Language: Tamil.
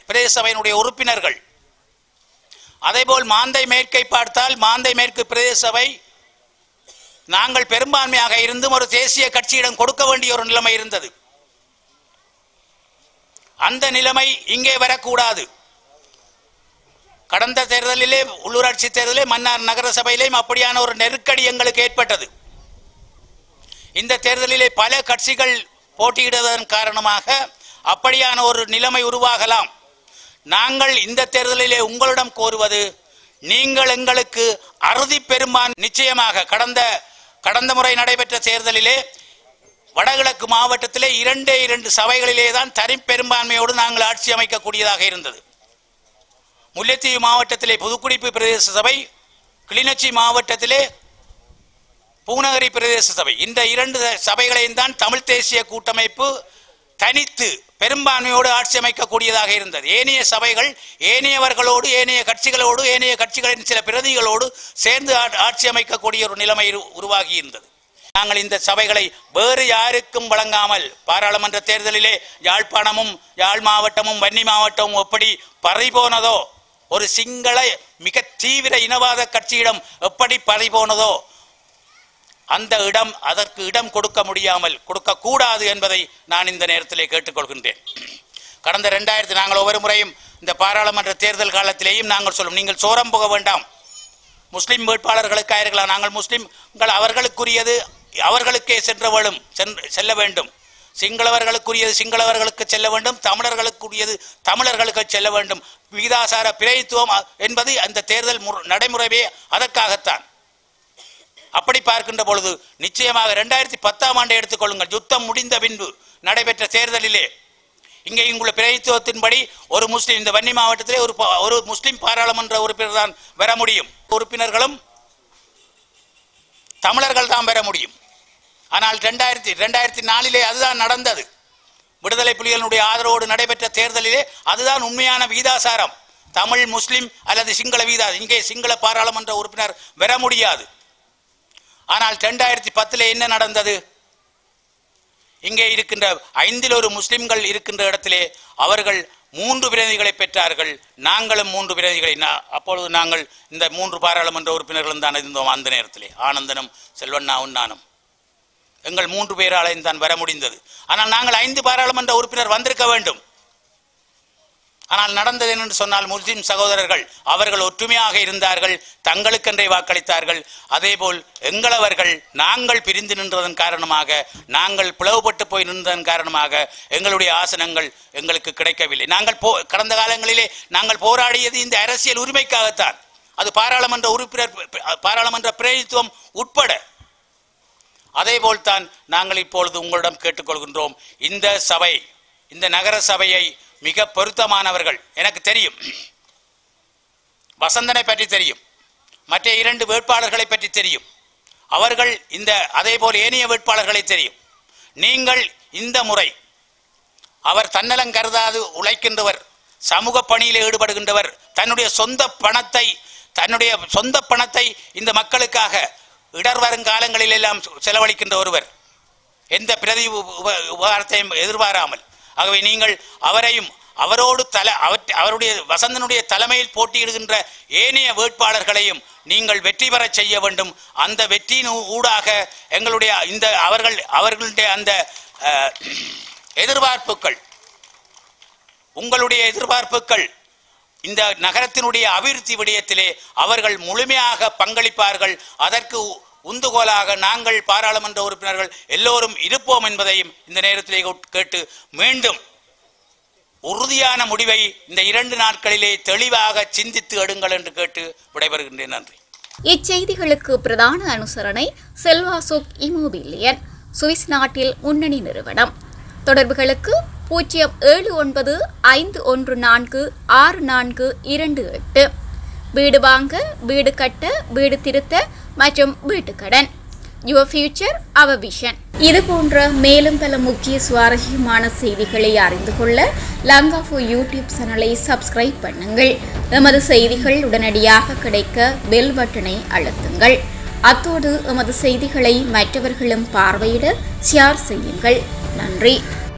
பிரதேச சபையினுடைய உறுப்பினர்கள். அதேபோல் மாந்தை மேற்கை பார்த்தால் மாந்தை மேற்கு பிரதேச சபை நாங்கள் பெரும்பான்மையாக இருந்தும் ஒரு தேசிய கட்சியிடம் கொடுக்க வேண்டிய ஒரு நிலைமை இருந்தது. அந்த நிலைமை இங்கே வரக்கூடாது. கடந்த தேர்தலிலே உள்ளூராட்சி தேர்தலிலே மன்னார் நகர சபையிலேயும் அப்படியான ஒரு நெருக்கடி எங்களுக்கு ஏற்பட்டது. இந்த தேர்தலிலே பல கட்சிகள் போட்டியிடுவதன் காரணமாக அப்படியான ஒரு நிலைமை உருவாகலாம். நாங்கள் இந்த தேர்தலிலே உங்களிடம் கோருவது, நீங்கள் எங்களுக்கு அறுதி பெரும்பான்மை நிச்சயமாக கடந்த முறை நடைபெற்ற தேர்தலிலே வடகிழக்கு மாவட்டத்திலே 2 சபைகளிலே தான் தனி பெரும்பான்மையோடு நாங்கள் ஆட்சி அமைக்கக்கூடியதாக இருந்தது. முல்லைத்தீவு மாவட்டத்திலே புதுக்குடிப்பு பிரதேச சபை, கிளிநொச்சி மாவட்டத்திலே பூநகரி பிரதேச சபை, இந்த 2 சபைகளையும் தான் தமிழ் தேசிய கூட்டமைப்பு தனித்து பெரும்பான்மையோடு ஆட்சி அமைக்கக்கூடியதாக இருந்தது. ஏனைய சபைகள் ஏனையவர்களோடு, ஏனைய கட்சிகளோடு, ஏனைய கட்சிகளின் சில பிரதிகளோடு சேர்ந்து ஆட்சி அமைக்கக்கூடிய ஒரு நிலைமை உருவாகி இருந்தது. நாங்கள் இந்த சபைகளை வேறு யாருக்கும் வழங்காமல் பாராளுமன்ற தேர்தலிலே யாழ்ப்பாணமும் யாழ் மாவட்டமும் வன்னி மாவட்டமும் எப்படி பறிபோனதோ, ஒரு சிங்கள மிக தீவிர இனவாத கட்சியிடம் எப்படி பறிபோனதோ அந்த அதற்கு இடம் கொடுக்க முடியாமல் கொடுக்கக்கூடாது என்பதை நான் இந்த நேரத்திலே கேட்டுக்கொள்கின்றேன். கடந்த 2000 நாங்கள் ஒவ்வொரு முறையும் இந்த பாராளுமன்ற தேர்தல் காலத்திலேயும் நாங்கள் சொல்லும், நீங்கள் சோரம் போக வேண்டாம், முஸ்லிம் வேட்பாளர்களுக்காக இருக்கலாம், நாங்கள் முஸ்லிம்கள் அவர்களுக்குரியது அவர்களுக்கே செல்ல வேண்டும், சிங்களவர்களுக்குரியது சிங்களவர்களுக்கு செல்ல வேண்டும், தமிழர்களுக்குரியது தமிழர்களுக்கு செல்ல வேண்டும். விகிதாசார பிரதித்துவம் என்பது அந்த தேர்தல் நடைமுறையே அதற்காகத்தான். அப்படி பார்க்கின்ற பொழுது நிச்சயமாக 2010ஆம் ஆண்டை எடுத்துக்கொள்ளுங்கள். யுத்தம் முடிந்த பின்பு நடைபெற்ற தேர்தலிலே இங்கே இங்குள்ள பிரதித்துவத்தின்படி ஒரு முஸ்லிம், இந்த வன்னி மாவட்டத்திலே ஒரு முஸ்லிம் பாராளுமன்ற உறுப்பினர் தான் வர முடியும், உறுப்பினர்களும் தமிழர்கள் தான் பெற முடியும். ஆனால் 2004 அதுதான் நடந்தது. விடுதலை புலிகளுடைய ஆதரவோடு நடைபெற்ற தேர்தலிலே அதுதான் உண்மையான வீதாசாரம். தமிழ் முஸ்லிம் அல்லது சிங்கள வீதா, இங்கே சிங்கள பாராளுமன்ற உறுப்பினர் பெற முடியாது. ஆனால் 2010 என்ன நடந்தது? இங்கே இருக்கின்ற 5 முஸ்லிம்கள் இருக்கின்ற இடத்திலே அவர்கள் 3 பிரதிநிதிகளை பெற்றார்கள். நாங்களும் 3 பிரதிநிதிகளை, அப்பொழுது நாங்கள் இந்த 3 பாராளுமன்ற உறுப்பினர்களும் தான் இருந்தோம். அந்த நேரத்திலே ஆனந்தனும் செல்வண்ணாவும் நானும் எங்கள் 3 பேராலையும் தான் வர முடிந்தது. ஆனால் நாங்கள் 5 பாராளுமன்ற உறுப்பினர் வந்திருக்க வேண்டும். ஆனால் நடந்தது என்று சொன்னால் முஸ்லிம் சகோதரர்கள் அவர்கள் ஒற்றுமையாக இருந்தார்கள், தங்களுக்கென்றே வாக்களித்தார்கள். அதேபோல் எங்களவர்கள் நாங்கள் பிரிந்து நின்றதன் காரணமாக, நாங்கள் பிளவுபட்டு போய் நின்றதன் காரணமாக எங்களுடைய ஆசனங்கள் எங்களுக்கு கிடைக்கவில்லை. நாங்கள் கடந்த காலங்களிலே நாங்கள் போராடியது இந்த அரசியல் உரிமைக்காகத்தான். அது பாராளுமன்ற உறுப்பினர், பாராளுமன்ற பிரதிநிதித்துவம் உட்பட. அதேபோல் தான் நாங்கள் இப்பொழுது உங்களிடம் கேட்டுக்கொள்கின்றோம். இந்த சபை, இந்த நகர சபையை மிக பொருத்தமானவர்கள் எனக்கு தெரியும், வசந்தனை பற்றி தெரியும், மற்ற 2 வேட்பாளர்களை பற்றி தெரியும், அவர்கள் இந்த அதேபோல் ஏனைய வேட்பாளர்களை தெரியும். நீங்கள் இந்த முறை அவர் தன்னலம் கருதாது உழைக்கின்றவர், சமூக பணியில் ஈடுபடுகின்றவர், தன்னுடைய சொந்த பணத்தை இந்த மக்களுக்காக இடர் வருங்காலங்களில் எல்லாம் செலவழிக்கின்ற ஒருவர், எந்த பிரதி உபகாரத்தையும் எதிர்பாராமல். ஆகவே நீங்கள் அவரையும் அவருடைய வசந்தனுடைய தலைமையில் போட்டியிடுகின்ற ஏனைய வேட்பாளர்களையும் நீங்கள் வெற்றி பெற செய்ய வேண்டும். அந்த வெற்றியின் ஊடாக எங்களுடைய இந்த அவர்களுடைய அந்த எதிர்பார்ப்புகள், உங்களுடைய எதிர்பார்ப்புகள் இந்த நகரத்தினுடைய அபிவிருத்தி விடயத்திலே அவர்கள் முழுமையாக பங்களிப்பார்கள். அதற்கு உந்துகோலாக நாங்கள் பாராளுமன்ற உறுப்பினர்கள் எல்லோரும் இருப்போம் என்பதையும் இந்த நேரத்திலே கேட்டு, மீண்டும் உறுதியான முடிவை இந்த 2 நாட்களிலே தெளிவாக சிந்தித்து எடுங்கள் என்று கேட்டு விடைபெறுகின்றேன். நன்றி. இச்செய்திகளுக்கு பிரதான அனுசரணை செல்வாசோக் இமோபிலியன், சுவிஸ் நாட்டில் முன்னணி நிறுவனம். தொடர்புகளுக்கு 0795146428. வீடு வாங்க, வீடு கட்ட, வீடு திருத்த மற்றும் வீட்டுக்கடன். Your future our vision. இது போன்ற மேலும் பல முக்கிய சுவாரஸ்யமான செய்திகளை அறிந்து கொள்ள லங்காஃபோ யூடியூப் சேனலை சப்ஸ்கிரைப் பண்ணுங்கள். எமது செய்திகள் உடனடியாக கிடைக்க பெல் பட்டனை அழுத்துங்கள். அத்தோடு எமது செய்திகளை மற்றவர்களும் பார்வையிட ஷேர் செய்யுங்கள். நன்றி.